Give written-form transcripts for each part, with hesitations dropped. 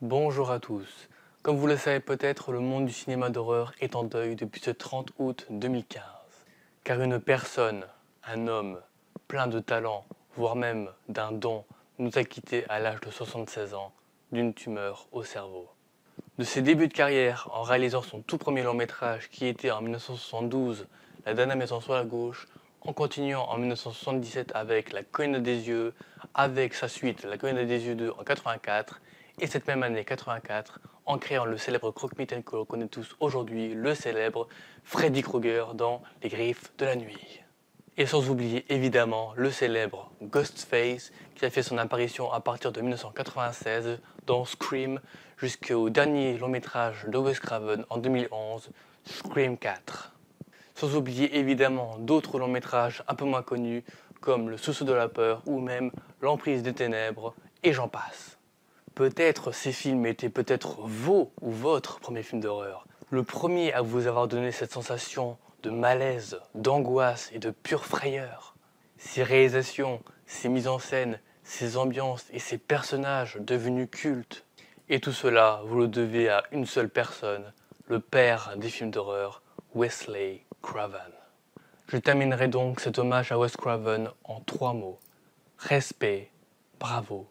Bonjour à tous. Comme vous le savez peut-être, le monde du cinéma d'horreur est en deuil depuis ce 30 août 2015. Car une personne, un homme, plein de talent, voire même d'un don, nous a quittés à l'âge de 76 ans d'une tumeur au cerveau. De ses débuts de carrière en réalisant son tout premier long métrage qui était en 1972, La dernière maison sur la gauche, en continuant en 1977 avec La colline des yeux, avec sa suite La colline des yeux 2 en 84, et cette même année 84 en créant le célèbre croque-mitaine que l'on connaît tous aujourd'hui, le célèbre Freddy Krueger dans Les Griffes de la nuit. Et sans oublier évidemment le célèbre Ghostface qui a fait son apparition à partir de 1996 dans Scream jusqu'au dernier long métrage de Wes Craven en 2011, Scream 4. Sans oublier évidemment d'autres longs métrages un peu moins connus comme Le Sursaut de la peur ou même L'Emprise des ténèbres et j'en passe. Peut-être ces films étaient peut-être vos ou votre premier film d'horreur. Le premier à vous avoir donné cette sensation de malaise, d'angoisse et de pure frayeur. Ces réalisations, ces mises en scène, ces ambiances et ces personnages devenus cultes. Et tout cela, vous le devez à une seule personne, le père des films d'horreur, Wesley Craven. Je terminerai donc cet hommage à Wes Craven en 3 mots. Respect, bravo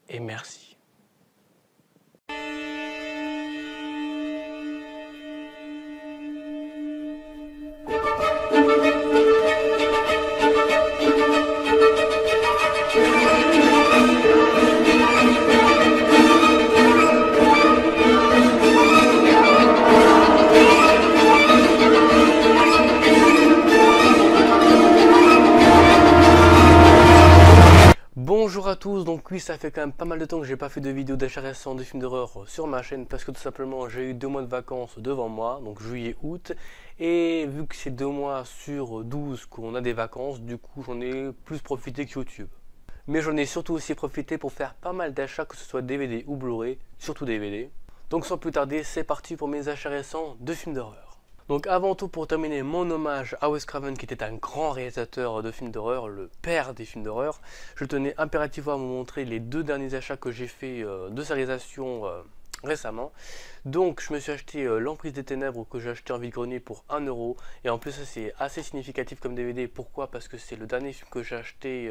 et merci. Bonjour à tous, donc oui ça fait quand même pas mal de temps que j'ai pas fait de vidéo d'achat récent de films d'horreur sur ma chaîne parce que tout simplement j'ai eu 2 mois de vacances devant moi, donc juillet-août, et vu que c'est 2 mois sur 12 qu'on a des vacances, du coup j'en ai plus profité que YouTube. Mais j'en ai surtout aussi profité pour faire pas mal d'achats, que ce soit DVD ou Blu-ray, surtout DVD. Donc sans plus tarder, c'est parti pour mes achats récents de films d'horreur. Donc avant tout, pour terminer, mon hommage à Wes Craven qui était un grand réalisateur de films d'horreur, le père des films d'horreur, je tenais impérativement à vous montrer les 2 derniers achats que j'ai fait de sa réalisation récemment. Donc je me suis acheté L'Emprise des ténèbres que j'ai acheté en vide-grenier pour 1 euro, et en plus c'est assez significatif comme DVD. Pourquoi? Parce que c'est le dernier film que j'ai acheté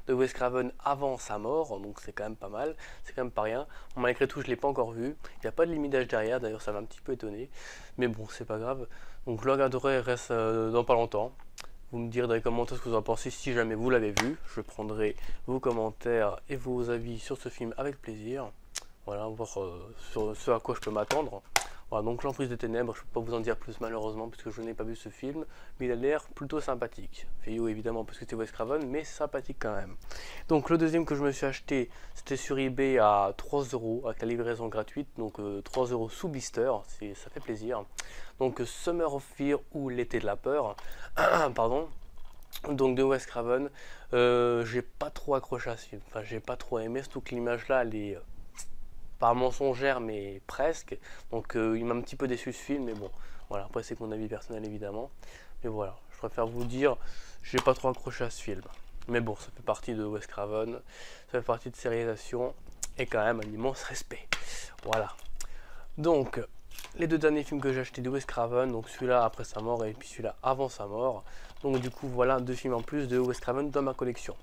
de Wes Craven avant sa mort, donc c'est quand même pas mal, c'est quand même pas rien. Malgré tout je ne l'ai pas encore vu, il n'y a pas de limite d'âge derrière, d'ailleurs ça m'a un petit peu étonné, mais bon c'est pas grave. Donc je le regarderai, reste dans pas longtemps. Vous me direz dans les commentaires ce que vous en pensez si jamais vous l'avez vu. Je prendrai vos commentaires et vos avis sur ce film avec plaisir. Voilà, voir sur ce à quoi je peux m'attendre. Voilà, donc L'Emprise des ténèbres, je ne peux pas vous en dire plus malheureusement puisque je n'ai pas vu ce film, mais il a l'air plutôt sympathique. Feio évidemment parce que c'était Wes Craven, mais sympathique quand même. Donc le deuxième que je me suis acheté, c'était sur eBay à 3 euros avec la livraison gratuite, donc 3 euros sous blister, ça fait plaisir. Donc Summer of Fear ou L'été de la peur, pardon. Donc de Wes Craven, j'ai pas trop accroché à ce film, enfin j'ai pas trop aimé, surtout que l'image là elle est pas mensongère mais presque, donc il m'a un petit peu déçu ce film, mais bon voilà, après c'est mon avis personnel évidemment, mais voilà, je préfère vous dire, j'ai pas trop accroché à ce film, mais bon ça fait partie de Wes Craven, ça fait partie de ses réalisations, et quand même un immense respect, voilà. Donc les 2 derniers films que j'ai achetés de Wes Craven, donc celui-là après sa mort et puis celui-là avant sa mort, donc du coup voilà 2 films en plus de Wes Craven dans ma collection.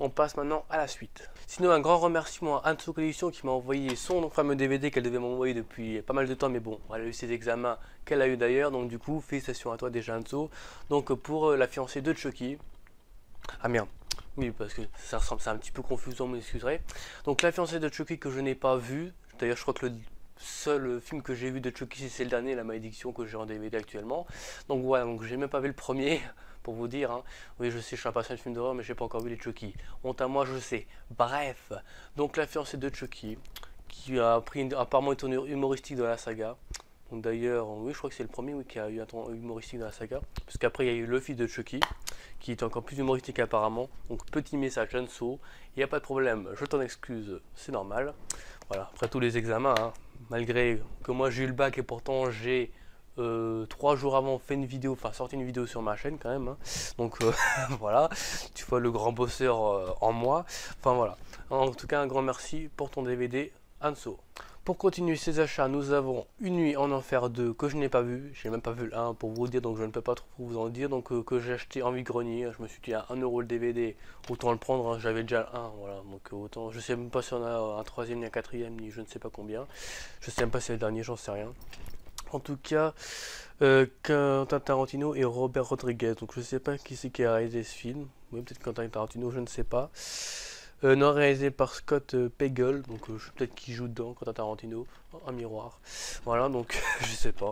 On passe maintenant à la suite. Sinon un grand remerciement à Anso Collection qui m'a envoyé son fameux DVD qu'elle devait m'envoyer depuis pas mal de temps, mais bon, elle a eu ses examens qu'elle a eu d'ailleurs, donc du coup félicitations à toi déjà Anso. Donc pour la fiancée de Chucky, ah merde, oui parce que ça ressemble, c'est un petit peu confusant, vous m'excuserez. Donc la fiancée de Chucky que je n'ai pas vue, d'ailleurs je crois que le seul film que j'ai vu de Chucky c'est le dernier, La Malédiction, que j'ai en DVD actuellement. Donc voilà, donc j'ai même pas vu le premier pour vous dire, hein. Oui je sais, je suis un passionné de films d'horreur mais j'ai pas encore vu les Chucky, honte à moi je sais. Bref, donc la fiancée de Chucky qui a pris apparemment une tournure humoristique dans la saga. Donc d'ailleurs, oui je crois que c'est le premier, oui, qui a eu un ton humoristique dans la saga, parce qu'après il y a eu le fils de Chucky qui est encore plus humoristique apparemment. Donc petit message Anso, il n'y a pas de problème, je t'en excuse, c'est normal. Voilà, après tous les examens, hein, malgré que moi j'ai eu le bac et pourtant j'ai 3 jours avant fait une vidéo, enfin sorti une vidéo sur ma chaîne quand même, hein. Donc voilà, tu vois le grand bosseur en moi, enfin voilà. En tout cas un grand merci pour ton DVD Anso. Pour continuer ces achats, nous avons Une Nuit en Enfer 2 que je n'ai pas vu. J'ai même pas vu le 1 pour vous dire, donc je ne peux pas trop vous en dire. Donc que j'ai acheté en vide-grenier. Je me suis dit à 1 € le DVD, autant le prendre. Hein, j'avais déjà le 1, voilà. Donc autant. Je sais même pas si on a un troisième, ni un quatrième, ni je ne sais pas combien. Je sais même pas si c'est le dernier, j'en sais rien. En tout cas, Quentin Tarantino et Robert Rodriguez. Donc je sais pas qui c'est qui a réalisé ce film. Oui, peut-être Quentin Tarantino, je ne sais pas. Non, réalisé par Scott Pagel, donc je sais peut-être qui joue dedans, Quentin Tarantino, un miroir. Voilà, donc je sais pas.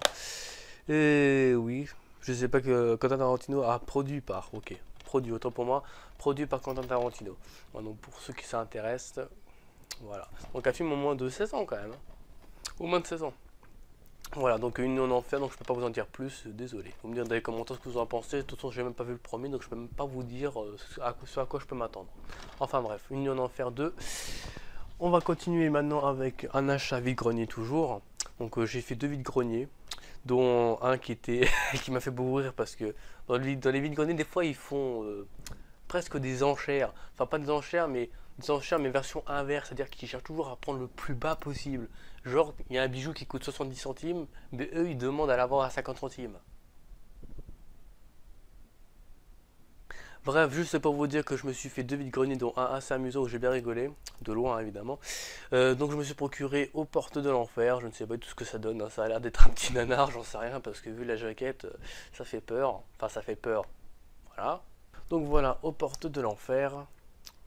Et oui, je sais pas que Quentin Tarantino a produit par, ok, produit autant pour moi, produit par Quentin Tarantino. Voilà, donc pour ceux qui s'intéressent, voilà. Donc un film au moins de 16 ans quand même, hein. Au moins de 16 ans. Voilà, donc Une Nuit en Enfer, donc je peux pas vous en dire plus, désolé. Vous me direz dans les commentaires ce que vous en pensez. De toute façon, j'ai même pas vu le premier, donc je peux même pas vous dire ce à quoi je peux m'attendre. Enfin bref, Une Nuit en Enfer 2. On va continuer maintenant avec un achat vide-grenier toujours. Donc j'ai fait 2 vides-greniers, dont un qui était qui m'a fait beaucoup rire parce que dans les vides-greniers, des fois ils font presque des enchères. Enfin, pas des enchères, mais des enchères, mais version inverse, c'est-à-dire qu'ils cherchent toujours à prendre le plus bas possible. Genre, il y a un bijou qui coûte 70 centimes, mais eux, ils demandent à l'avoir à 50 centimes. Bref, juste pour vous dire que je me suis fait 2 vides-greniers, dont un assez amusant où j'ai bien rigolé, de loin évidemment. Donc je me suis procuré Aux Portes de l'Enfer, je ne sais pas tout ce que ça donne, hein. Ça a l'air d'être un petit nanar, j'en sais rien, parce que vu la jaquette, ça fait peur. Enfin, ça fait peur. Voilà. Donc voilà, Aux Portes de l'Enfer,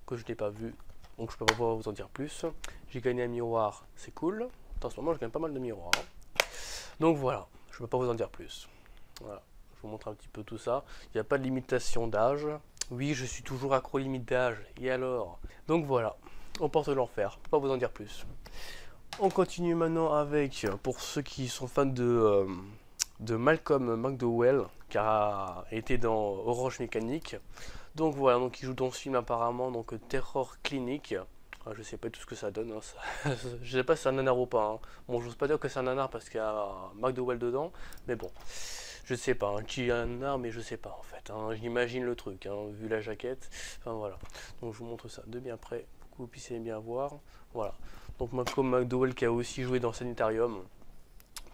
que je n'ai pas vu, donc je peux pas vous en dire plus. J'ai gagné un miroir, c'est cool. En ce moment, je gagne pas mal de miroirs, hein. Donc voilà, je peux pas vous en dire plus. Voilà, je vous montre un petit peu tout ça. Il n'y a pas de limitation d'âge. Oui, je suis toujours accro limite d'âge. Et alors? Donc voilà, Aux Portes de l'Enfer. Je peux pas vous en dire plus. On continue maintenant avec, pour ceux qui sont fans de Malcolm McDowell, qui a été dans Orange Mécanique. Donc voilà, donc il joue dans ce film apparemment, donc Terror Clinic. Ah, je sais pas tout ce que ça donne, hein, ça. Je sais pas si c'est un nanar ou pas, hein. Bon, j'ose pas dire que c'est un nanar parce qu'il y a McDowell dedans, mais bon, je sais pas, hein, qui est un nanar, mais je sais pas en fait, hein. J'imagine le truc, hein, vu la jaquette. Enfin voilà, donc je vous montre ça de bien près pour que vous puissiez bien voir. Voilà, donc Malcolm McDowell qui a aussi joué dans Sanitarium,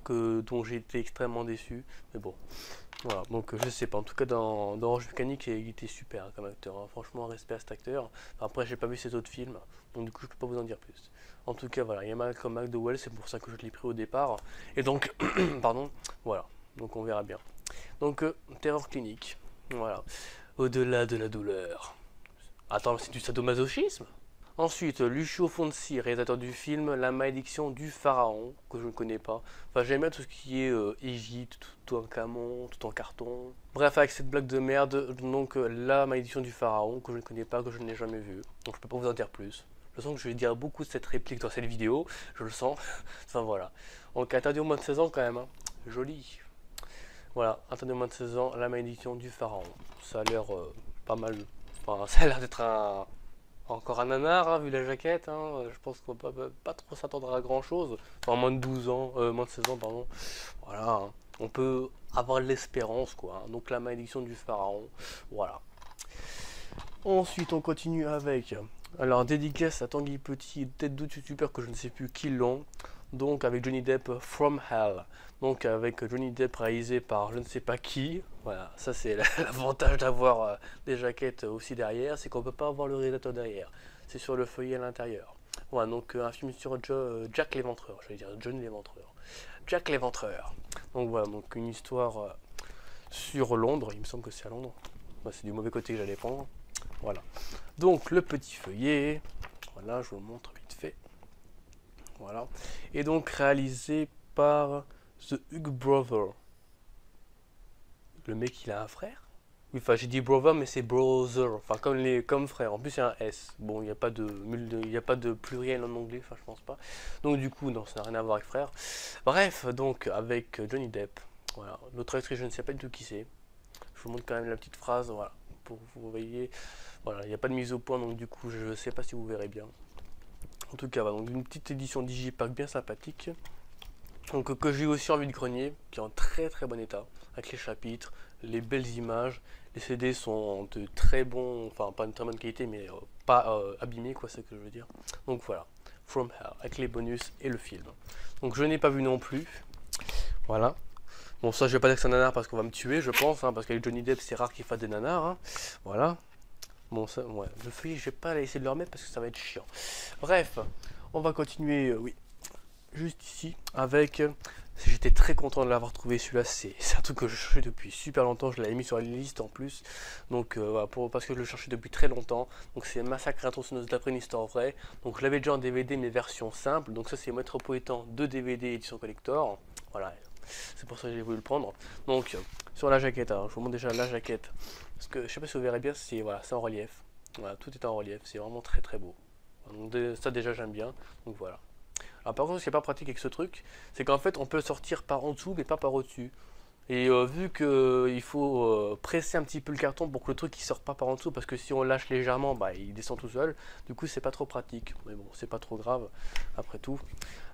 dont j'ai été extrêmement déçu, mais bon. Voilà, donc je sais pas, en tout cas dans Orange Mécanique il était super, hein, comme acteur, hein. Franchement respect à cet acteur. Enfin, après j'ai pas vu ses autres films, donc du coup je peux pas vous en dire plus. En tout cas voilà, il y a Malcolm McDowell, c'est pour ça que je l'ai pris au départ. Et donc, pardon, voilà, donc on verra bien. Donc Terror Clinique, voilà, au-delà de la douleur. Attends, c'est du sadomasochisme? Ensuite, Lucio Fonsi, réalisateur du film La Malédiction du Pharaon, que je ne connais pas. Enfin, j'aime bien tout ce qui est Égypte, tout en camon, tout en carton. Bref, avec cette blague de merde, donc La Malédiction du Pharaon, que je ne connais pas, que je n'ai jamais vu. Donc je peux pas vous en dire plus. Je sens que je vais dire beaucoup de cette réplique dans cette vidéo, je le sens. Enfin voilà. Donc interdit au moins de 16 ans quand même, hein. Joli. Voilà, interdit au moins de 16 ans, La Malédiction du Pharaon. Ça a l'air pas mal. Enfin, ça a l'air d'être encore un nanar, hein, vu la jaquette, hein. Je pense qu'on va pas trop s'attendre à grand chose. Enfin, moins de 12 ans, moins de 16 ans, pardon. Voilà, hein. On peut avoir l'espérance, quoi, hein. Donc la malédiction du pharaon, voilà. Ensuite, on continue avec, alors, dédicace à Tanguy Petit, tête d'autres youtubeurs que je ne sais plus qui l'ont. Donc avec Johnny Depp, From Hell. Donc avec Johnny Depp réalisé par je ne sais pas qui. Voilà, ça c'est l'avantage d'avoir des jaquettes aussi derrière, c'est qu'on peut pas avoir le réalisateur derrière. C'est sur le feuillet à l'intérieur. Voilà, donc un film sur Jack l'Éventreur, j'allais dire Johnny l'Éventreur. Jack l'Éventreur. Donc voilà, donc une histoire sur Londres, il me semble que c'est à Londres. Bah, c'est du mauvais côté que j'allais prendre. Voilà. Donc le petit feuillet, voilà, je vous le montre vite fait. Voilà. Et donc réalisé par The Hugh Brother. Le mec il a un frère? Oui, enfin j'ai dit brother mais c'est brother. Enfin comme frère. En plus c'est un S. Bon, il n'y a pas de pluriel en anglais, enfin je pense pas. Donc du coup non, ça n'a rien à voir avec frère. Bref, donc avec Johnny Depp. Voilà. L'autre actrice je ne sais pas du tout qui c'est. Je vous montre quand même la petite phrase, voilà. Pour que vous voyez. Voilà, il n'y a pas de mise au point, donc du coup je ne sais pas si vous verrez bien. En tout cas, voilà, donc une petite édition Digipack bien sympathique. Donc que j'ai aussi en vide-grenier, qui est en très très bon état, avec les chapitres, les belles images. Les CD sont de très bon, enfin pas de très bonne qualité, mais pas abîmés, quoi, c'est ce que je veux dire. Donc voilà, From Hell, avec les bonus et le film. Donc je n'ai pas vu non plus. Voilà. Bon, ça je vais pas dire que c'est un nanar parce qu'on va me tuer, je pense, hein, parce qu'avec Johnny Depp c'est rare qu'il fasse des nanars. Hein. Voilà. Bon, ça, ouais, le feuillet, je vais pas essayer de le remettre parce que ça va être chiant. Bref, on va continuer, oui, juste ici, avec... J'étais très content de l'avoir trouvé, celui-là, c'est un truc que je cherchais depuis super longtemps, je l'avais mis sur la liste en plus, donc voilà, parce que je le cherchais depuis très longtemps. Donc c'est Massacre à la tronçonneuse d'après une histoire vraie, donc je l'avais déjà en DVD, mais version simple, donc ça c'est Metropolitan de DVD édition collector, voilà, c'est pour ça que j'ai voulu le prendre. Donc sur la jaquette, alors, je vous montre déjà la jaquette, parce que je sais pas si vous verrez bien, c'est voilà, en relief, voilà, tout est en relief, c'est vraiment très très beau, donc ça déjà j'aime bien, donc voilà. Alors par contre, ce qui n'est pas pratique avec ce truc, c'est qu'en fait, on peut le sortir par en dessous, mais pas par au-dessus. Et vu qu'il faut presser un petit peu le carton pour que le truc ne sorte pas par en dessous, parce que si on lâche légèrement, bah, il descend tout seul. Du coup, c'est pas trop pratique. Mais bon, c'est pas trop grave, après tout.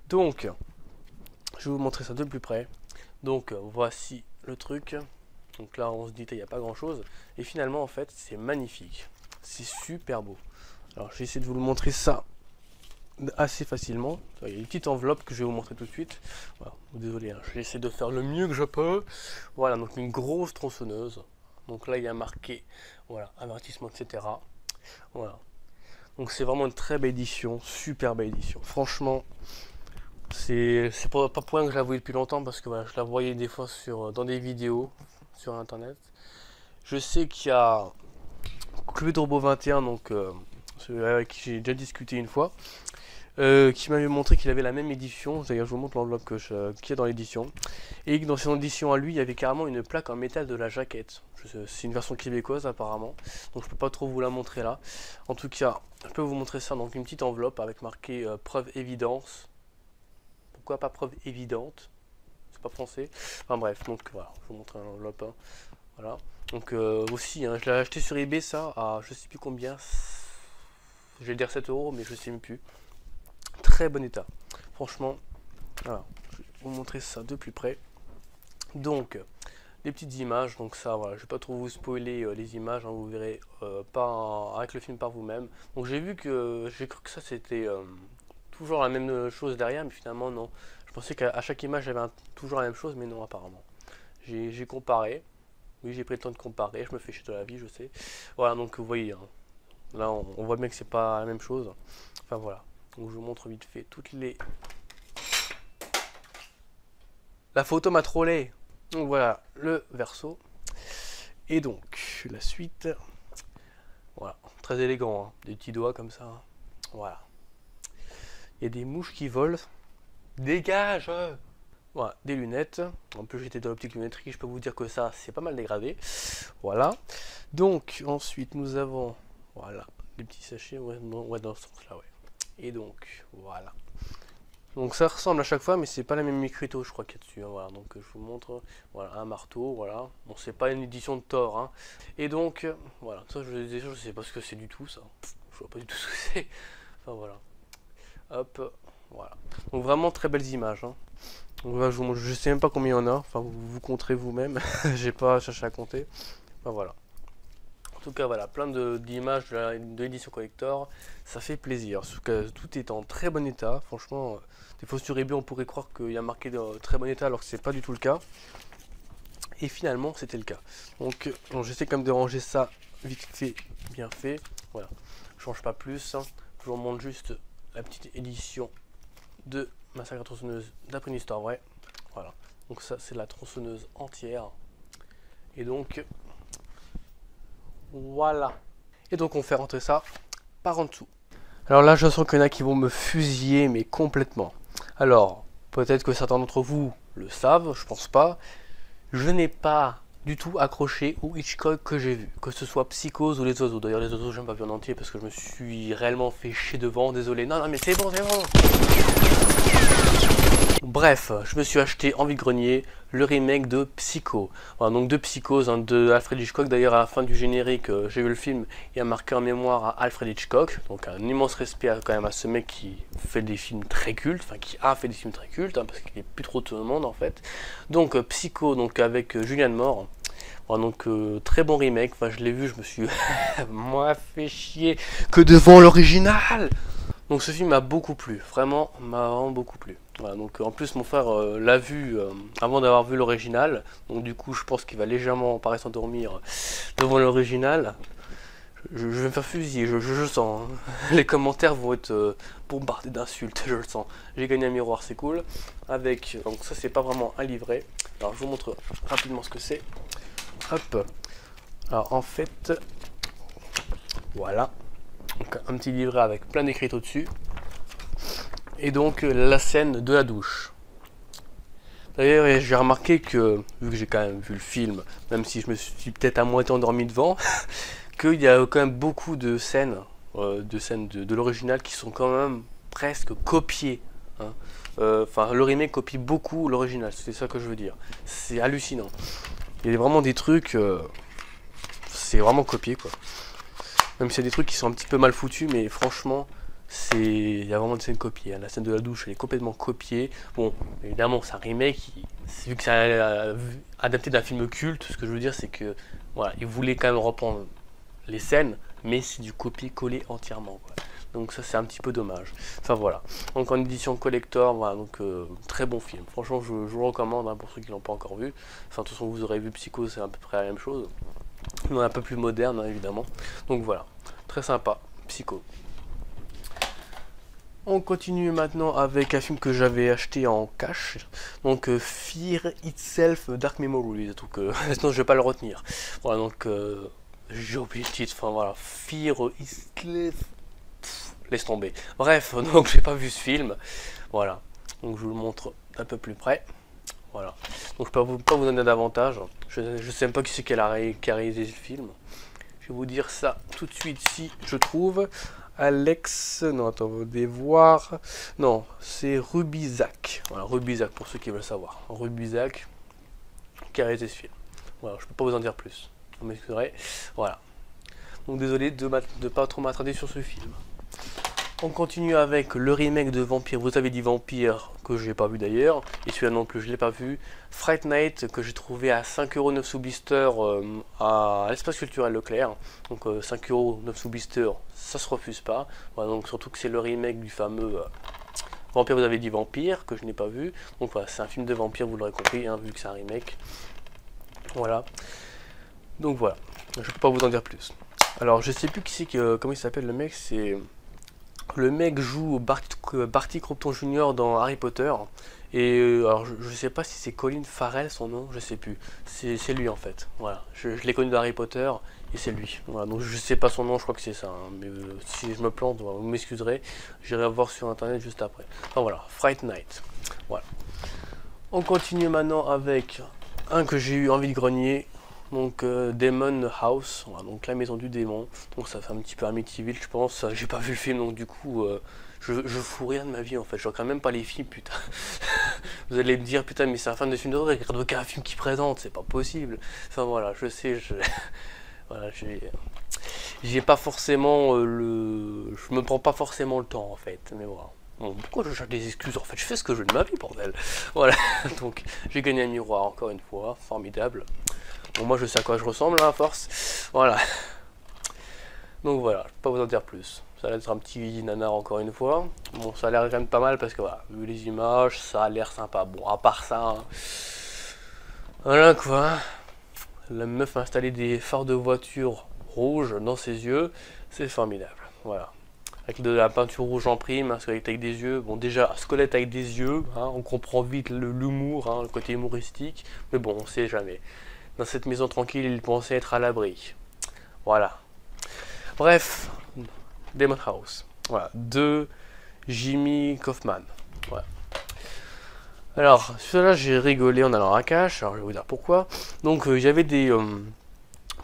Donc, je vais vous montrer ça de plus près. Donc, voici le truc. Donc là, on se dit, il n'y a pas grand-chose. Et finalement, en fait, c'est magnifique. C'est super beau. Alors, je vais essayer de vous le montrer ça assez facilement. Il y a une petite enveloppe que je vais vous montrer tout de suite. Voilà. Désolé, hein, je vais essayer de faire le mieux que je peux. Voilà, donc une grosse tronçonneuse. Donc là, il y a marqué, voilà, avertissement, etc. Voilà. Donc c'est vraiment une très belle édition, super belle édition. Franchement, c'est pas pour rien que je la voyais depuis longtemps, parce que voilà, je la voyais des fois dans des vidéos sur internet. Je sais qu'il y a Club Turbo 21, donc celui avec qui j'ai déjà discuté une fois. Qui m'avait montré qu'il avait la même édition. D'ailleurs, je vous montre l'enveloppe qu'il y a dans l'édition. Et que dans son édition à lui, il y avait carrément une plaque en métal de la jaquette. C'est une version québécoise apparemment. Donc je peux pas trop vous la montrer là. En tout cas, je peux vous montrer ça. Donc une petite enveloppe avec marqué preuve évidence. Pourquoi pas preuve évidente? C'est pas français. Enfin bref, donc voilà, je vous montre l'enveloppe. Hein. Voilà. Donc aussi, hein, je l'ai acheté sur eBay ça à je sais plus combien. Je vais dire 7 €, mais je sais même plus. Très bon état, franchement. Voilà, je vais vous montrer ça de plus près. Donc les petites images, donc ça voilà, je vais pas trop vous spoiler les images, hein, vous verrez avec le film par vous-même. Donc j'ai cru que ça c'était toujours la même chose derrière, mais finalement non. Je pensais qu'à chaque image j'avais toujours la même chose, mais non apparemment. J'ai comparé, oui j'ai pris le temps de comparer, je me fais chier de la vie, je sais. Voilà, donc vous voyez, hein, là on voit bien que c'est pas la même chose. Enfin voilà. Donc je vous montre vite fait toutes les... La photo m'a trollé. Donc voilà, le verso. Et donc, la suite. Voilà, très élégant, hein. Des petits doigts comme ça. Voilà. Il y a des mouches qui volent. Dégage! Voilà, des lunettes. En plus, j'étais dans l'optique lunetterie, je peux vous dire que ça, c'est pas mal dégradé. Voilà. Donc, ensuite, nous avons... Voilà, des petits sachets. Ouais, dans ce sens-là, ouais. Et donc voilà. Donc ça ressemble à chaque fois, mais c'est pas la même écriteau, je crois qu'il y a dessus. Hein, voilà. Donc je vous montre. Voilà, un marteau. Voilà. Bon, c'est pas une édition de Thor. Hein. Et donc voilà. Ça, je sais pas ce que c'est du tout. Ça. Je vois pas du tout ce que c'est. Enfin voilà. Hop. Voilà. Donc vraiment très belles images. Hein. Donc là, je sais même pas combien il y en a. Enfin, vous compterez vous-même. J'ai pas cherché à compter. Enfin voilà. En tout cas voilà, plein d'images de l'édition collector, ça fait plaisir. Tout est en très bon état, franchement, des fois sur eBay on pourrait croire qu'il y a marqué de très bon état alors que c'est pas du tout le cas. Et finalement c'était le cas. Donc j'essaie quand même de ranger ça vite fait, bien fait. Voilà, je change pas plus, hein. Je vous montre juste la petite édition de Massacre à la tronçonneuse d'après une histoire vraie. Voilà, donc ça c'est la tronçonneuse entière. Et donc... Voilà. Et donc on fait rentrer ça par en dessous. Alors là je sens qu'il y en a qui vont me fusiller mais complètement. Alors peut-être que certains d'entre vous le savent, je pense pas. Je n'ai pas du tout accroché au Hitchcock que j'ai vu. Que ce soit Psychose ou Les Oiseaux. D'ailleurs Les Oiseaux je n'ai pas vu en entier parce que je me suis réellement fait chier devant. Désolé. Non mais c'est bon, c'est bon. Bref, je me suis acheté en vide-grenier le remake de Psycho. Voilà, donc de Psychose, hein, de Alfred Hitchcock. D'ailleurs, à la fin du générique, j'ai vu le film, il y a marqué en mémoire à Alfred Hitchcock. Donc un immense respect quand même à ce mec qui fait des films très cultes, enfin qui a fait des films très cultes, hein, parce qu'il n'est plus trop tout le monde en fait. Donc Psycho, donc avec Julianne Moore. Voilà, donc très bon remake. Enfin, je l'ai vu, je me suis moi fait chier que devant l'original. Donc ce film m'a beaucoup plu, vraiment, m'a vraiment beaucoup plu. Voilà, donc en plus mon frère l'a vu avant d'avoir vu l'original, donc du coup je pense qu'il va légèrement paraître s'endormir devant l'original. Je vais me faire fusiller, je sens. Hein. Les commentaires vont être bombardés d'insultes, je le sens. J'ai gagné un miroir, c'est cool. Avec, donc ça c'est pas vraiment un livret. Alors je vous montre rapidement ce que c'est. Hop. Alors en fait, voilà. Donc, un petit livret avec plein d'écrits au-dessus. Et donc la scène de la douche. D'ailleurs j'ai remarqué que, vu que j'ai quand même vu le film, même si je me suis peut-être à moitié endormi devant, qu'il y a quand même beaucoup de scènes de l'original qui sont quand même presque copiées. Hein. Enfin, le remake copie beaucoup l'original, c'est ça que je veux dire. C'est hallucinant. Il y a vraiment des trucs, c'est vraiment copié quoi. Même s'il y a des trucs qui sont un petit peu mal foutus, mais franchement, il y a vraiment des scènes copiées. Hein. La scène de la douche, elle est complètement copiée. Bon, évidemment, c'est un remake, vu que c'est adapté d'un film culte, ce que je veux dire, c'est que voilà, ils voulaient quand même reprendre les scènes, mais c'est du copier-coller entièrement. Quoi. Donc ça c'est un petit peu dommage. Enfin voilà. Donc en édition collector, voilà, donc très bon film. Franchement je vous le recommande hein, pour ceux qui l'ont pas encore vu. Enfin de toute façon vous aurez vu Psycho, c'est à peu près la même chose. Mais un peu plus moderne hein, évidemment. Donc voilà, très sympa, Psycho. On continue maintenant avec un film que j'avais acheté en cash, donc Fear Itself Dark Memories, donc sinon je vais pas le retenir. Voilà donc j'ai oublié le titre, enfin voilà, Fear Itself, laisse tomber. Bref, donc j'ai pas vu ce film, voilà, donc je vous le montre un peu plus près, voilà. Donc je peux pas vous donner davantage, je sais même pas qui c'est qui a réalisé ce film. Je vais vous dire ça tout de suite si je trouve. Alex, non attends, vous devez voir, non, c'est Rubizac, voilà, Rubizac pour ceux qui veulent savoir, Rubizac qui a réalisé ce film, voilà, je peux pas vous en dire plus, vous m'excuserez, voilà, donc désolé de pas trop m'attarder sur ce film. On continue avec le remake de Vampire, vous avez dit Vampire, que je n'ai pas vu d'ailleurs, et celui-là non plus je l'ai pas vu, Fright Night, que j'ai trouvé à 5,9€ sous blister à l'espace culturel Leclerc, donc 5,9€ sous blister, ça se refuse pas, voilà, donc surtout que c'est le remake du fameux Vampire, vous avez dit Vampire, que je n'ai pas vu, donc voilà, c'est un film de vampire, vous l'aurez compris, hein, vu que c'est un remake, voilà, donc voilà, je peux pas vous en dire plus. Alors je sais plus qui c'est que, comment il s'appelle le mec, c'est... Le mec joue Barty Croughton Jr. dans Harry Potter. Et alors je sais pas si c'est Colin Farrell son nom, je sais plus. C'est lui en fait. Voilà. Je l'ai connu dans Harry Potter et c'est lui. Voilà. Donc je sais pas son nom, je crois que c'est ça. Hein. Mais si je me plante, vous m'excuserez. J'irai voir sur internet juste après. Enfin voilà, Fright Night. Voilà. On continue maintenant avec un que j'ai eu envie de grogner. Donc Demon House, voilà, donc la maison du démon, donc ça fait un petit peu Amityville je pense, j'ai pas vu le film donc du coup je fous rien de ma vie en fait, je regarde même pas les films putain. Vous allez me dire putain mais c'est un fan de films d'horreur, il regarde aucun film qui présente, c'est pas possible. Enfin voilà, je sais, voilà, j'ai pas forcément je me prends pas forcément le temps en fait, mais voilà. Bon, pourquoi je cherche des excuses en fait, je fais ce que je veux de ma vie bordel. Voilà, donc j'ai gagné un miroir encore une fois, formidable. Bon, moi je sais à quoi je ressemble hein, à force. Voilà. Donc voilà, je peux pas vous en dire plus. Ça va être un petit nanar encore une fois. Bon, ça a l'air quand même pas mal parce que voilà, vu les images, ça a l'air sympa. Bon, à part ça, hein. Voilà quoi. La meuf a installé des phares de voiture rouges dans ses yeux. C'est formidable. Voilà. Avec de la peinture rouge en prime, un squelette avec des yeux. Bon, déjà, un squelette avec des yeux, hein, on comprend vite l'humour, hein, le côté humoristique. Mais bon, on sait jamais. Dans cette maison tranquille, il pensait être à l'abri. Voilà. Bref, Demon House. Voilà, de Jimmy Kaufman. Voilà. Alors, cela j'ai rigolé en allant à cash. Alors, je vais vous dire pourquoi. Donc, j'avais des...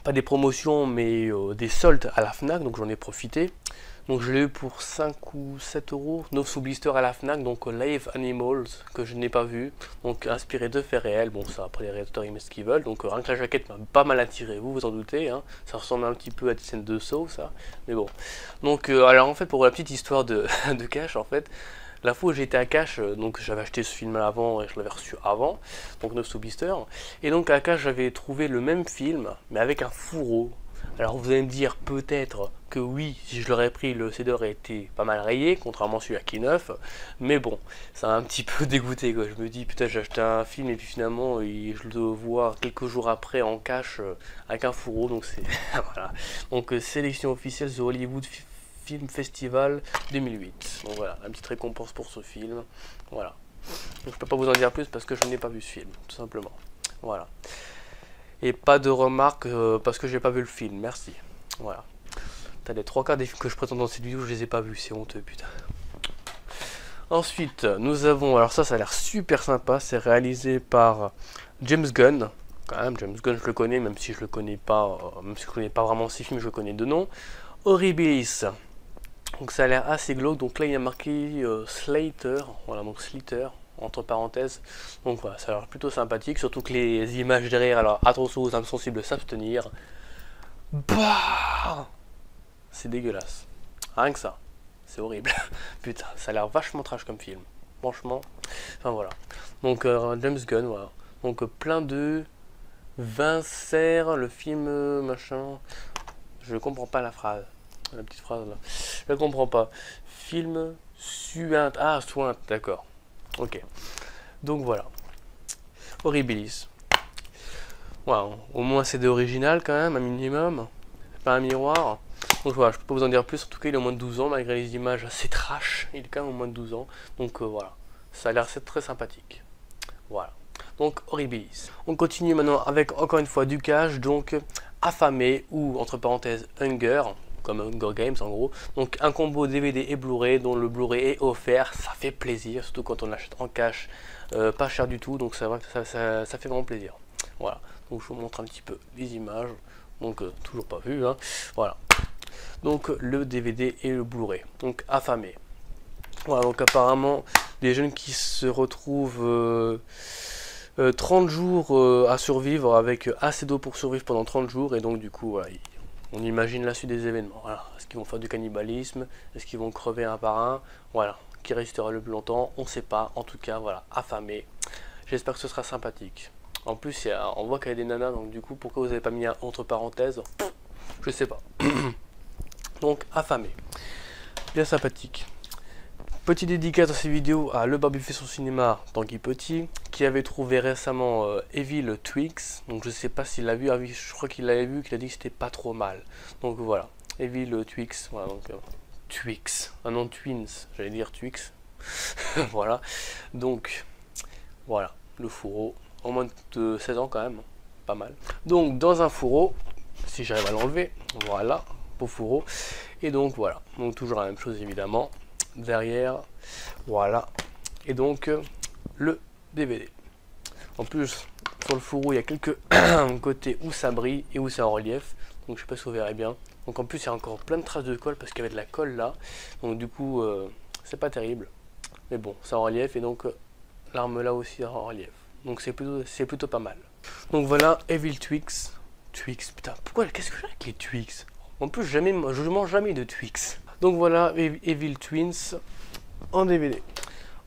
pas des promotions, mais des soldes à la Fnac, donc j'en ai profité. Donc je l'ai eu pour 5 ou 7€, 9 sous blister à la Fnac, donc Live Animals, que je n'ai pas vu, donc inspiré de faits réels, bon ça après les réalisateurs ils mettent ce qu'ils veulent, donc rien que la jaquette m'a pas mal attiré, vous en doutez, hein. Ça ressemble un petit peu à des scènes de Saw ça, mais bon. Donc alors en fait pour la petite histoire de cash en fait, la fois où j'étais à Cash, donc j'avais acheté ce film avant et je l'avais reçu avant, donc 9 sous blister, et donc à Cash j'avais trouvé le même film, mais avec un fourreau. Alors vous allez me dire peut-être que oui, si je l'aurais pris, le CD aurait été pas mal rayé, contrairement à celui-là qui est neuf. Mais bon, ça m'a un petit peu dégoûté quoi. Je me dis putain, j'ai acheté un film et puis finalement je le vois quelques jours après en cash avec un fourreau. Donc c'est voilà. Donc sélection officielle The Hollywood Film Festival 2008. Donc voilà, la petite récompense pour ce film. Voilà. Donc, je peux pas vous en dire plus parce que je n'ai pas vu ce film, tout simplement. Voilà. Et pas de remarques parce que j'ai pas vu le film, merci. Voilà. T'as les 3 quarts des films que je présente dans cette vidéo, je les ai pas vus, c'est honteux, putain. Ensuite, nous avons, alors ça a l'air super sympa, c'est réalisé par James Gunn. Quand même, James Gunn, je le connais, même si je le connais pas, même si je connais pas vraiment ses films, je le connais de nom. Horribilis. Donc ça a l'air assez glauque, donc là il y a marqué Slater, voilà, donc Slater, entre parenthèses. Donc voilà, ça a l'air plutôt sympathique, surtout que les images derrière, alors attention aux âmes sensibles, s'abstenir. Bah, c'est dégueulasse. Rien que ça. C'est horrible. Putain, ça a l'air vachement trash comme film. Franchement. Enfin voilà. Donc James Gunn, voilà. Donc plein de Vincer, le film machin. Je comprends pas la phrase. La petite phrase là. Je comprends pas. Film suinte. Ah, sointe, d'accord. Ok. Donc voilà. Horribilis. Wow. Au moins c'est d'original quand même, un minimum. Pas un miroir. Donc voilà, je peux pas vous en dire plus. En tout cas, il est au moins de 12 ans, malgré les images assez trash. Il est quand même au moins de 12 ans. Donc voilà. Ça a l'air très sympathique. Voilà. Donc Horribilis. On continue maintenant avec encore une fois du cash. Donc Affamé ou entre parenthèses Hunger. Comme Hunger Games en gros. Donc un combo DVD et Blu-ray dont le Blu-ray est offert. Ça fait plaisir, surtout quand on l'achète en cash. Pas cher du tout, donc ça fait vraiment plaisir. Voilà, donc je vous montre un petit peu les images. Donc toujours pas vu, hein. Voilà. Donc le DVD et le Blu-ray. Donc Affamé. Voilà, donc apparemment des jeunes qui se retrouvent 30 jours à survivre avec assez d'eau pour survivre pendant 30 jours. Et donc du coup, voilà, on imagine la suite des événements. Voilà. Est-ce qu'ils vont faire du cannibalisme? Est-ce qu'ils vont crever un par un? Voilà. Qui restera le plus longtemps? On ne sait pas. En tout cas, voilà. Affamé. J'espère que ce sera sympathique. En plus, on voit qu'il y a des nanas. Donc du coup, pourquoi vous n'avez pas mis un entre parenthèses? Je sais pas. Donc, Affamé. Bien sympathique. Petite dédicace dans ces vidéos à Le Barbu fait son cinéma, Tanguy Petit, qui avait trouvé récemment Evil Twix. Donc je sais pas s'il l'a vu, je crois qu'il l'avait vu, qu'il a dit que c'était pas trop mal. Donc voilà, Evil Twix, voilà, donc Twix, un nom de Twins, j'allais dire Twix. Voilà, donc voilà, le fourreau, en moins de 16 ans quand même, pas mal. Donc dans un fourreau, si j'arrive à l'enlever, voilà, beau fourreau. Et donc voilà, donc toujours la même chose évidemment. Derrière, voilà, et donc le DVD. En plus, sur le fourreau, il y a quelques côtés où ça brille et où c'est en relief, donc je sais pas si vous verrez bien. Donc en plus, il y a encore plein de traces de colle parce qu'il y avait de la colle là, donc du coup, c'est pas terrible, mais bon, c'est en relief et donc l'arme là aussi en relief, donc c'est plutôt pas mal. Donc voilà, Evil Twix, putain, pourquoi, qu'est-ce que j'ai avec les Twix? En plus, je mange jamais de Twix. Donc voilà, Evil Twins en DVD.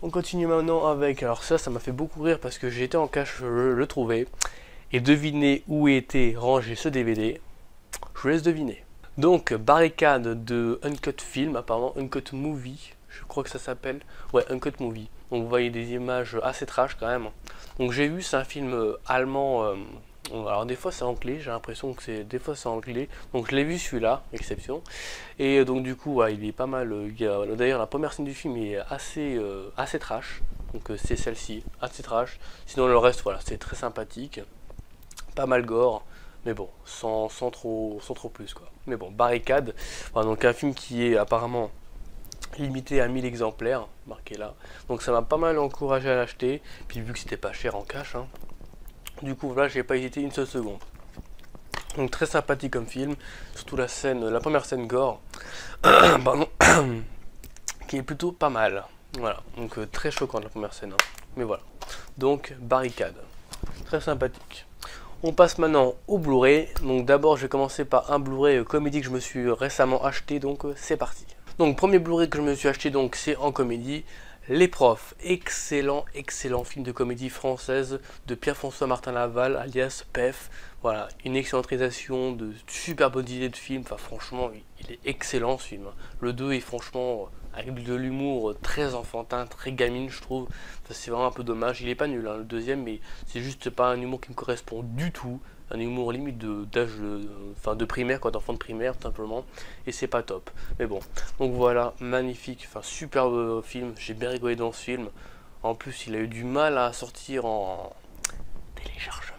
On continue maintenant avec, alors ça m'a fait beaucoup rire parce que j'ai été en cache le trouver. Et devinez où était rangé ce DVD. Je vous laisse deviner. Donc, Barricade de Uncut Film, apparemment Uncut Movie, je crois que ça s'appelle. Ouais, Uncut Movie. Donc vous voyez des images assez trash quand même. Donc j'ai vu, c'est un film allemand. Alors des fois c'est anglais, j'ai l'impression que des fois c'est anglais, donc je l'ai vu celui-là, exception, et donc du coup ouais, il est pas mal, d'ailleurs la première scène du film est assez trash, donc c'est celle-ci, assez trash, sinon le reste voilà, c'est très sympathique, pas mal gore, mais bon, sans trop plus quoi, mais bon, Barricade, voilà, donc un film qui est apparemment limité à 1000 exemplaires, marqué là, donc ça m'a pas mal encouragé à l'acheter, puis vu que c'était pas cher en cash, hein. Du coup, là, j'ai pas hésité une seule seconde. Donc, très sympathique comme film. Surtout la première scène gore. Pardon. Qui est plutôt pas mal. Voilà. Donc, très choquante la première scène. Hein. Mais voilà. Donc, Barricade. Très sympathique. On passe maintenant au Blu-ray. Donc, d'abord, je vais commencer par un Blu-ray comédie que je me suis récemment acheté. Donc, c'est parti. Donc, premier Blu-ray que je me suis acheté, donc, c'est en comédie. Les Profs, excellent film de comédie française de Pierre-François Martin Laval, alias PEF. Voilà, une excellente réalisation, de super bonnes idées de film. Enfin, franchement, il est excellent ce film. Le 2 est franchement avec de l'humour très enfantin, très gamine, je trouve. Enfin, c'est vraiment un peu dommage. Il est pas nul, hein, le deuxième, mais c'est juste pas un humour qui me correspond du tout. Un humour limite d'âge enfin de primaire, quoi, d'enfant de primaire, tout simplement. Et c'est pas top. Mais bon, donc voilà, magnifique, enfin superbe film. J'ai bien rigolé dans ce film. En plus, il a eu du mal à sortir en téléchargement.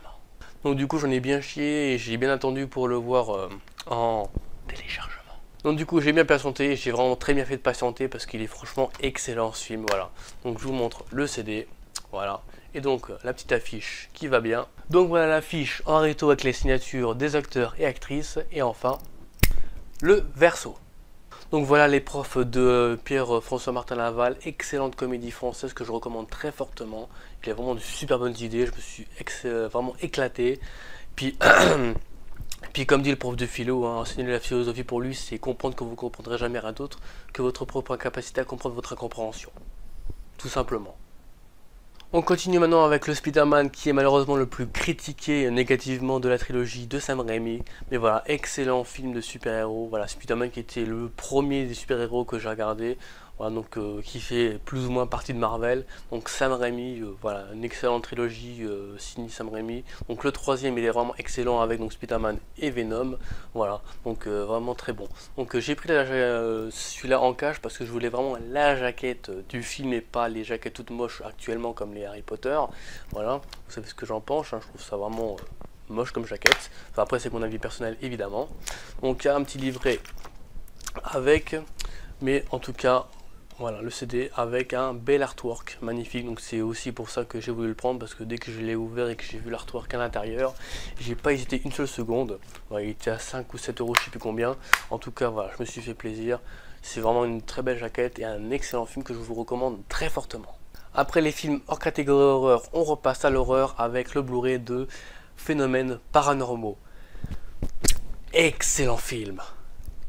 Donc du coup, j'en ai bien chié et j'ai bien attendu pour le voir en téléchargement. Donc du coup, j'ai bien patienté, j'ai vraiment très bien fait de patienter parce qu'il est franchement excellent ce film, voilà. Donc je vous montre le CD, voilà. Et donc la petite affiche qui va bien. Donc voilà l'affiche en recto avec les signatures des acteurs et actrices. Et enfin, le verso. Donc voilà Les Profs de Pierre-François Martin Laval, excellente comédie française que je recommande très fortement. Il a vraiment de super bonnes idées, je me suis vraiment éclaté. Puis, puis comme dit le prof de philo, hein, enseigner la philosophie pour lui, c'est comprendre que vous ne comprendrez jamais rien d'autre que votre propre incapacité à comprendre votre incompréhension. Tout simplement. On continue maintenant avec le Spider-Man qui est malheureusement le plus critiqué négativement de la trilogie de Sam Raimi. Mais voilà, excellent film de super-héros. Voilà, Spider-Man qui était le premier des super-héros que j'ai regardé. Voilà, donc qui fait plus ou moins partie de Marvel. Donc Sam Raimi, voilà, une excellente trilogie signée Sam Raimi. Donc le troisième il est vraiment excellent avec donc Spider-Man et Venom. Voilà, donc vraiment très bon. Donc j'ai pris celui-là en cash parce que je voulais vraiment la jaquette du film et pas les jaquettes toutes moches actuellement comme les Harry Potter. Voilà, vous savez ce que j'en pense, hein, je trouve ça vraiment moche comme jaquette. Enfin, après c'est mon avis personnel évidemment. Donc il y a un petit livret avec, mais en tout cas voilà le CD avec un bel artwork magnifique. Donc c'est aussi pour ça que j'ai voulu le prendre, parce que dès que je l'ai ouvert et que j'ai vu l'artwork à l'intérieur, j'ai pas hésité une seule seconde. Voilà, il était à 5 ou 7 euros, je sais plus combien. En tout cas voilà, je me suis fait plaisir. C'est vraiment une très belle jaquette et un excellent film que je vous recommande très fortement. Après les films hors catégorie horreur, on repasse à l'horreur avec le Blu-ray de Phénomènes Paranormaux. Excellent film,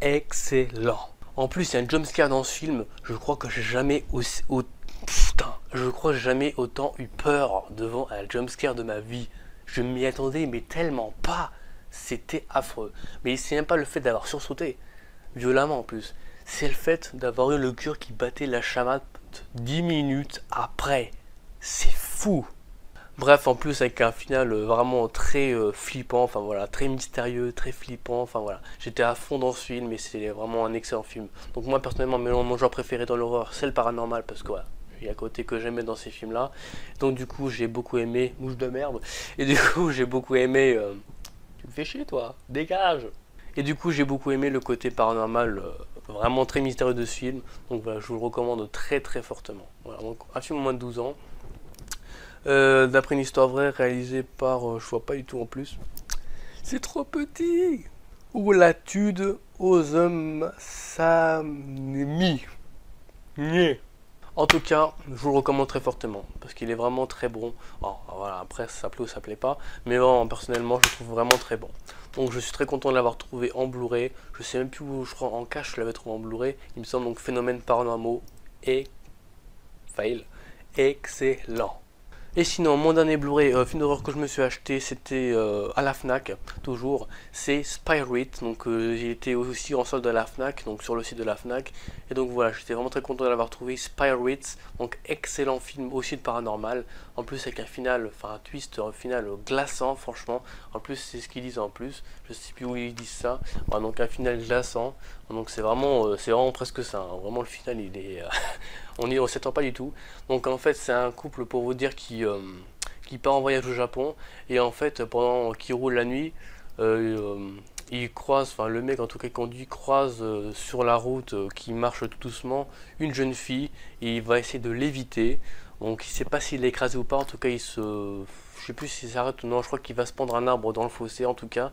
excellent. En plus, il y a un jumpscare dans ce film. Je crois que j'ai jamais jamais autant eu peur devant un jumpscare de ma vie. Je m'y attendais, mais tellement pas. C'était affreux. Mais c'est même pas le fait d'avoir sursauté, violemment en plus. C'est le fait d'avoir eu le cœur qui battait la chamade 10 minutes après. C'est fou. Bref, en plus avec un final vraiment très flippant, enfin voilà, très mystérieux, très flippant, enfin voilà. J'étais à fond dans ce film et c'est vraiment un excellent film. Donc moi personnellement, mon genre préféré dans l'horreur, c'est le paranormal, parce que voilà, il y a un côté que j'aimais dans ces films-là. Donc du coup, j'ai beaucoup aimé, mouche de merde, et du coup, j'ai beaucoup aimé... Tu me fais chier toi, dégage. Et du coup, j'ai beaucoup aimé le côté paranormal, vraiment très mystérieux de ce film. Donc voilà, je vous le recommande très très fortement. Voilà, donc un film au moins de 12 ans. D'après une histoire vraie réalisée par, je vois pas du tout en plus. C'est trop petit. Ou l'étude aux hommes Sami. En tout cas, je vous le recommande très fortement parce qu'il est vraiment très bon. Alors, voilà, après ça plaît ou ça plaît pas, mais vraiment, personnellement je le trouve vraiment très bon. Donc je suis très content de l'avoir trouvé en Blu-ray. Je sais même plus où, je crois en cash je l'avais trouvé en Blu-ray. Il me semble donc Phénomènes Paranormaux et fail excellent. Et sinon, mon dernier Blu-ray film d'horreur que je me suis acheté, c'était à la Fnac, toujours, c'est Spirit. Donc il était aussi en solde à la Fnac, donc sur le site de la Fnac. Et donc voilà, j'étais vraiment très content de l'avoir trouvé. Spirit, donc excellent film aussi de paranormal. En plus avec un final, enfin un twist, un final glaçant, franchement. En plus c'est ce qu'ils disent en plus, je sais plus où ils disent ça. Voilà, donc un final glaçant. Donc c'est vraiment presque ça. Hein. Vraiment le final il est... on s'attend pas du tout. Donc en fait c'est un couple, pour vous dire, qui part en voyage au Japon. Et en fait pendant qu'il roule la nuit, il croise, enfin le mec en tout cas qui conduit, croise sur la route qui marche tout doucement une jeune fille. Et il va essayer de l'éviter. Donc il sait pas s'il l'a écrasé ou pas. En tout cas je sais plus s'il s'arrête ou non, je crois qu'il va se prendre un arbre dans le fossé. En tout cas,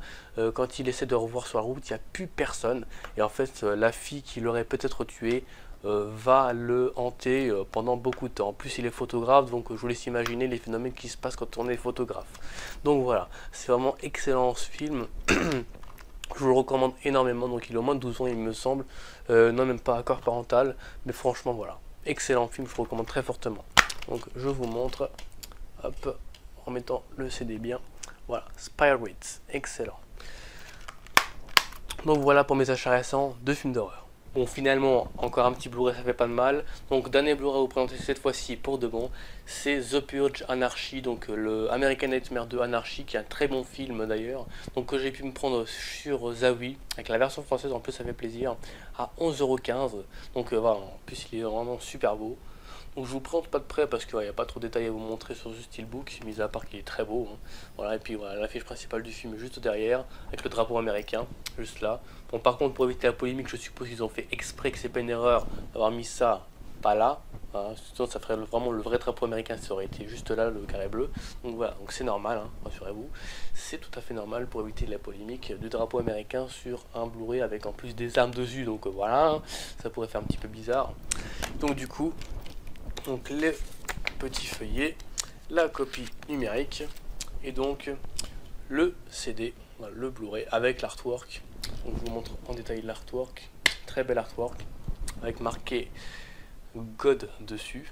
quand il essaie de revoir sur la route, il n'y a plus personne. Et en fait, la fille qui l'aurait peut-être tué va le hanter pendant beaucoup de temps. En plus, il est photographe, donc je vous laisse imaginer les phénomènes qui se passent quand on est photographe. Donc voilà, c'est vraiment excellent ce film. Je vous le recommande énormément. Donc il est au moins de 12 ans, il me semble. Non, même pas accord parental. Mais franchement, voilà. excellent film, je vous recommande très fortement. Donc je vous montre, hop, en mettant le CD bien. Voilà, Spirits, excellent. Donc voilà pour mes achats récents de films d'horreur. Bon, finalement, encore un petit Blu-ray, ça fait pas de mal. Donc, dernier Blu-ray à vous présenter cette fois-ci pour de bon, c'est The Purge Anarchy, donc le American Nightmare 2 Anarchy, qui est un très bon film d'ailleurs. Donc, que j'ai pu me prendre sur Zawi, avec la version française, en plus ça fait plaisir, à 11,15 €. Donc, voilà, en plus il est vraiment super beau. Donc je vous présente pas de près parce qu'il n'y a pas trop de détails à vous montrer sur ce steelbook, mis à part qu'il est très beau. Hein. Voilà, et puis voilà, l'affiche principale du film est juste derrière, avec le drapeau américain, juste là. Bon, par contre, pour éviter la polémique, je suppose qu'ils ont fait exprès, que c'est pas une erreur d'avoir mis ça pas là. Hein. Sinon ça ferait vraiment le vrai drapeau américain, ça aurait été juste là, le carré bleu. Donc voilà, donc c'est normal, hein, rassurez-vous. C'est tout à fait normal pour éviter la polémique du drapeau américain sur un Blu-ray avec en plus des armes dessus. Donc voilà, hein, ça pourrait faire un petit peu bizarre. Donc du coup, donc les petits feuillets, la copie numérique et donc le CD, le Blu-ray avec l'artwork. Donc je vous montre en détail l'artwork, très bel artwork avec marqué God dessus.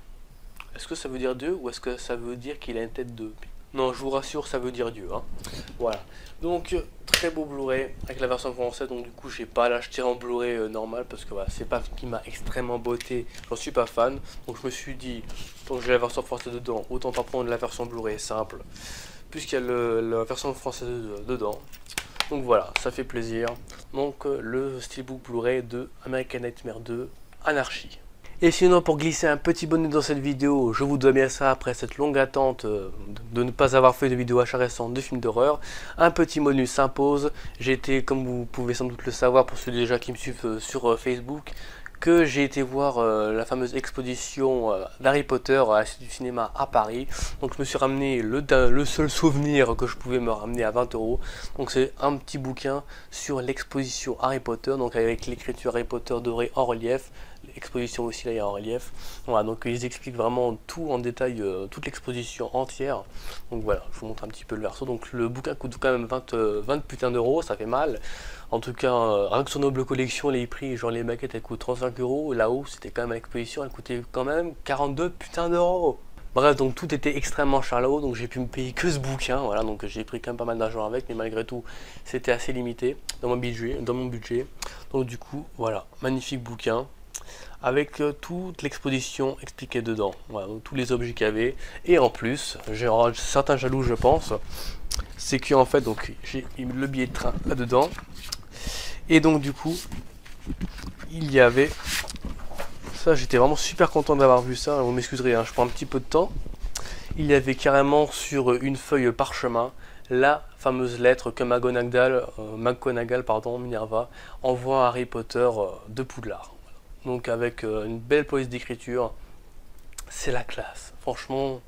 Est-ce que ça veut dire Dieu ou est-ce que ça veut dire qu'il a une tête de... Non, je vous rassure, ça veut dire Dieu. Hein. Voilà. Donc, très beau Blu-ray avec la version française. Donc, du coup, j'ai pas l'acheté en Blu-ray normal parce que voilà, c'est pas ce qui m'a extrêmement botté. J'en suis pas fan. Donc, je me suis dit, tant que j'ai la version française dedans, autant pas prendre la version Blu-ray simple, puisqu'il y a la version française dedans. Donc, voilà, ça fait plaisir. Donc, le steelbook Blu-ray de American Nightmare 2 Anarchy. Et sinon, pour glisser un petit bonus dans cette vidéo, je vous dois bien ça après cette longue attente de ne pas avoir fait de vidéo achat récente de films d'horreur. Un petit bonus s'impose. J'ai été, comme vous pouvez sans doute le savoir pour ceux déjà qui me suivent sur Facebook, que j'ai été voir la fameuse exposition d'Harry Potter à l'Institut du cinéma à Paris. Donc je me suis ramené le seul souvenir que je pouvais me ramener à 20 €. Donc c'est un petit bouquin sur l'exposition Harry Potter, donc avec l'écriture Harry Potter dorée en relief. L'exposition aussi là est en relief. Voilà, donc ils expliquent vraiment tout en détail, toute l'exposition entière. Donc voilà, je vous montre un petit peu le verso. Donc le bouquin coûte quand même 20 putains d'euros, ça fait mal. En tout cas, rien que sur Noble Collection, les prix, genre les maquettes elles coûtent 35 €. Là-haut, c'était quand même à l'exposition, elle coûtait quand même 42 putains d'euros. Bref, donc tout était extrêmement cher là-haut, donc j'ai pu me payer que ce bouquin, voilà, donc j'ai pris quand même pas mal d'argent avec, mais malgré tout, c'était assez limité dans mon budget. Donc du coup, voilà, magnifique bouquin, avec toute l'exposition expliquée dedans, voilà, donc, tous les objets qu'il y avait, et en plus, j'ai certains jaloux je pense, c'est qu'en fait, donc j'ai le billet de train là-dedans, et donc du coup, il y avait... Ça, j'étais vraiment super content d'avoir vu ça. Vous m'excuserez, hein, je prends un petit peu de temps. Il y avait carrément sur une feuille parchemin la fameuse lettre que McGonagall, Minerva, envoie à Harry Potter de Poudlard. Donc avec une belle police d'écriture, c'est la classe. Franchement,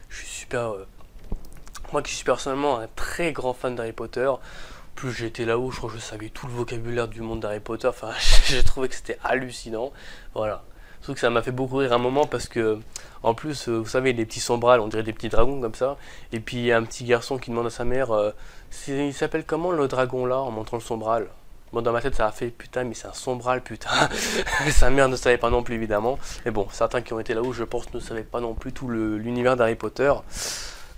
je suis super heureux. Moi qui suis personnellement un très grand fan d'Harry Potter, plus j'étais là-haut, je crois que je savais tout le vocabulaire du monde d'Harry Potter. Enfin, j'ai trouvé que c'était hallucinant. Voilà. Surtout que ça m'a fait beaucoup rire un moment parce que, en plus, vous savez, les petits sombrales, on dirait des petits dragons comme ça. Et puis il y a un petit garçon qui demande à sa mère, il s'appelle comment le dragon là, en montrant le sombral. Bon, dans ma tête, ça a fait putain, mais c'est un sombral, putain. Sa mère ne savait pas non plus, évidemment. Mais bon, certains qui ont été là-haut, je pense, ne savaient pas non plus tout l'univers d'Harry Potter.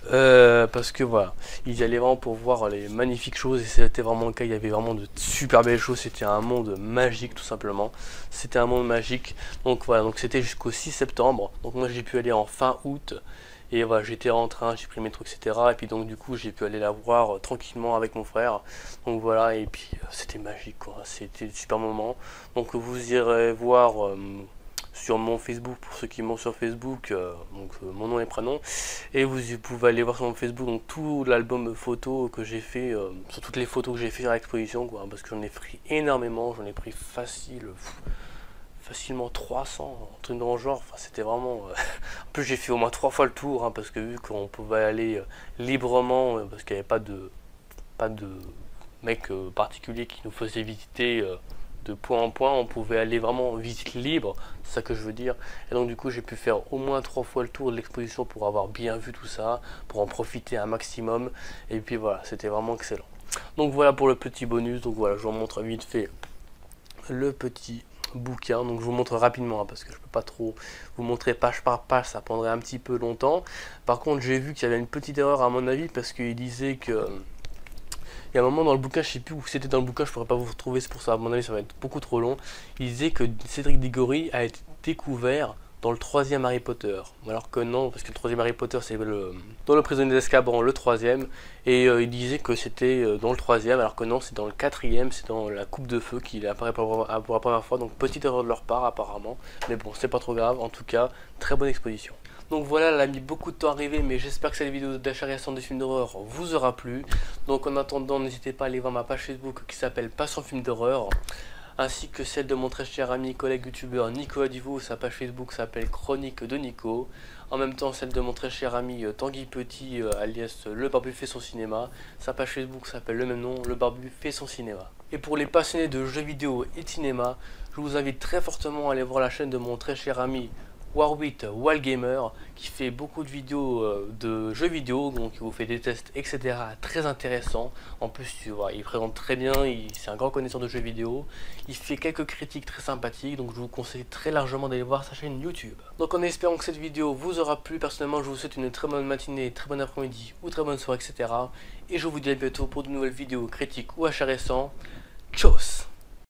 Parce que voilà, ils y allaient vraiment pour voir les magnifiques choses et c'était vraiment le cas, il y avait vraiment de super belles choses, c'était un monde magique tout simplement, c'était un monde magique, donc voilà, donc c'était jusqu'au 6 septembre, donc moi j'ai pu aller en fin août, et voilà, j'étais en train, j'ai pris mes trucs etc, et puis donc du coup j'ai pu aller la voir tranquillement avec mon frère, donc voilà, et puis c'était magique quoi, c'était un super moment, donc vous irez voir... sur mon Facebook, pour ceux qui m'ont sur Facebook, mon nom et prénom, et vous pouvez aller voir sur mon Facebook donc tout l'album photo que j'ai fait, sur toutes les photos que j'ai fait à l'exposition, quoi, parce que j'en ai pris énormément, j'en ai pris facilement 300, un truc dans le genre, enfin c'était vraiment... en plus j'ai fait au moins 3 fois le tour, hein, parce que vu qu'on pouvait aller librement, parce qu'il n'y avait pas de mec particulier qui nous faisait visiter de point en point, on pouvait aller vraiment en visite libre, c'est ça que je veux dire, et donc du coup j'ai pu faire au moins 3 fois le tour de l'exposition pour avoir bien vu tout ça, pour en profiter un maximum, et puis voilà, c'était vraiment excellent. Donc voilà pour le petit bonus, donc voilà, je vous montre vite fait le petit bouquin. Donc je vous montre rapidement parce que je peux pas trop vous montrer page par page, ça prendrait un petit peu longtemps. Par contre j'ai vu qu'il y avait une petite erreur à mon avis parce qu'il disait que il y a un moment dans le bouquin, je sais plus où c'était dans le bouquin, je pourrais pas vous retrouver, c'est pour ça à mon avis ça va être beaucoup trop long. Il disait que Cédric Diggory a été découvert dans le troisième Harry Potter, alors que non, parce que le troisième Harry Potter c'est dans le prisonnier d'Azkaban, le troisième, et il disait que c'était dans le troisième, alors que non, c'est dans le quatrième, c'est dans la coupe de feu qu'il apparaît pour la première fois, donc petite erreur de leur part apparemment, mais bon, c'est pas trop grave, en tout cas, très bonne exposition. Donc voilà, elle a mis beaucoup de temps à arriver, mais j'espère que cette vidéo d'achat récent des films d'horreur vous aura plu. Donc en attendant, n'hésitez pas à aller voir ma page Facebook qui s'appelle Passion Film d'horreur, ainsi que celle de mon très cher ami et collègue youtubeur Nico Adivou. Sa page Facebook s'appelle Chronique de Nico. En même temps celle de mon très cher ami Tanguy Petit alias Le Barbu fait son cinéma. Sa page Facebook s'appelle le même nom, Le Barbu fait son cinéma. Et pour les passionnés de jeux vidéo et de cinéma, je vous invite très fortement à aller voir la chaîne de mon très cher ami War8 Wallgamer qui fait beaucoup de vidéos de jeux vidéo, donc il vous fait des tests etc, très intéressants. En plus tu vois, il présente très bien, c'est un grand connaisseur de jeux vidéo, il fait quelques critiques très sympathiques, donc je vous conseille très largement d'aller voir sa chaîne YouTube. Donc en espérant que cette vidéo vous aura plu, personnellement je vous souhaite une très bonne matinée, très bon après-midi ou très bonne soirée etc, et je vous dis à bientôt pour de nouvelles vidéos critiques ou achats récents. Tchuss.